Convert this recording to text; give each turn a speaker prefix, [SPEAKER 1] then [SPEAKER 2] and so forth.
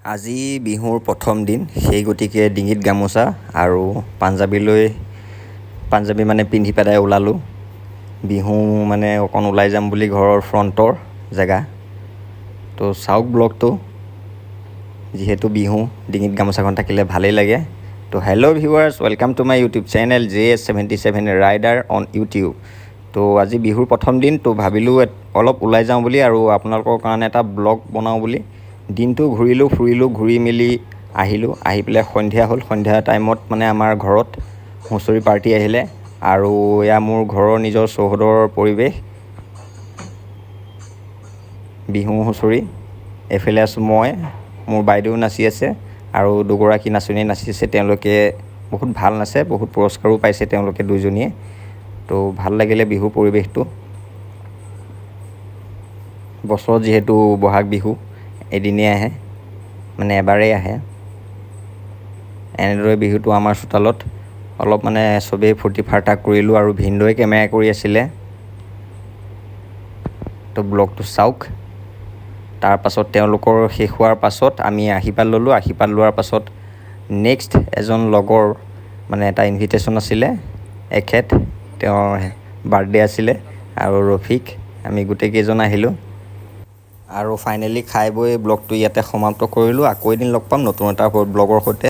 [SPEAKER 1] আজি বিহুৰ প্ৰথম দিন, সেই গতিকে ডিঙিত গামোচা আৰু পাঞ্জাবী মানে পিন্ধি পেলাই ওলালোঁ। বিহু মানে অকণ ওলাই যাম বুলি ঘৰৰ ফ্ৰণ্টৰ জেগা। তো চাওক ব্লগটো, যিহেতু বিহু ডিঙিত গামোচাখন থাকিলে ভালেই লাগে। তো hello' viewers, welcome to my YouTube channel JS77 rider on YouTube. তো আজি বিহুৰ প্ৰথম দিন, তো ভাবিলোঁ অলপ ওলাই যাওঁ বুলি আৰু আপোনালোকৰ কাৰণে এটা ব্লগ বনাওঁ বুলি। দিনটো ঘূৰিলোঁ ফুৰিলোঁ, ঘূৰি মেলি আহিলোঁ। আহি পেলাই সন্ধিয়া হ'ল। সন্ধিয়া টাইমত মানে আমাৰ ঘৰত হুঁচৰি পাৰ্টি আহিলে আৰু এয়া মোৰ ঘৰৰ নিজৰ চৌহদৰ পৰিৱেশ, বিহু হুঁচৰি। এইফালে আছোঁ মই, মোৰ বাইদেউ নাচি আছে আৰু দুগৰাকী নাচনী নাচি আছে। তেওঁলোকে বহুত ভাল নাচে, বহুত পুৰস্কাৰো পাইছে তেওঁলোকে দুইজনীয়ে। তো ভাল লাগিলে বিহু পৰিৱেশটো। বছৰত যিহেতু বহাগ বিহু এদিনেই আহে, মানে এবাৰেই আহে। এনেদৰে বিহুটো আমাৰ চোতালত অলপ মানে চবেই ফূৰ্তি ফাৰ্তা কৰিলোঁ আৰু ভিনদেউৱে কেমেৰা কৰি আছিলে। তো ব্লগটো চাওক। তাৰপাছত তেওঁলোকৰ শেষ হোৱাৰ পাছত আমি আশীৰ্বাদ ল'লোঁ। আশীৰ্বাদ লোৱাৰ পাছত নেক্সট এজন লগৰ মানে এটা ইনভিটেশ্যন আছিলে, এখেত তেওঁৰ বাৰ্থডে আছিলে আৰু ৰফিক, আমি গোটেইকেইজন আহিলোঁ। আৰু ফাইনেলি খাই বৈ ব্লগটো ইয়াতে সমাপ্ত কৰিলোঁ। আকৌ এদিন লগ পাম নতুন এটা ব্লগৰ সৈতে।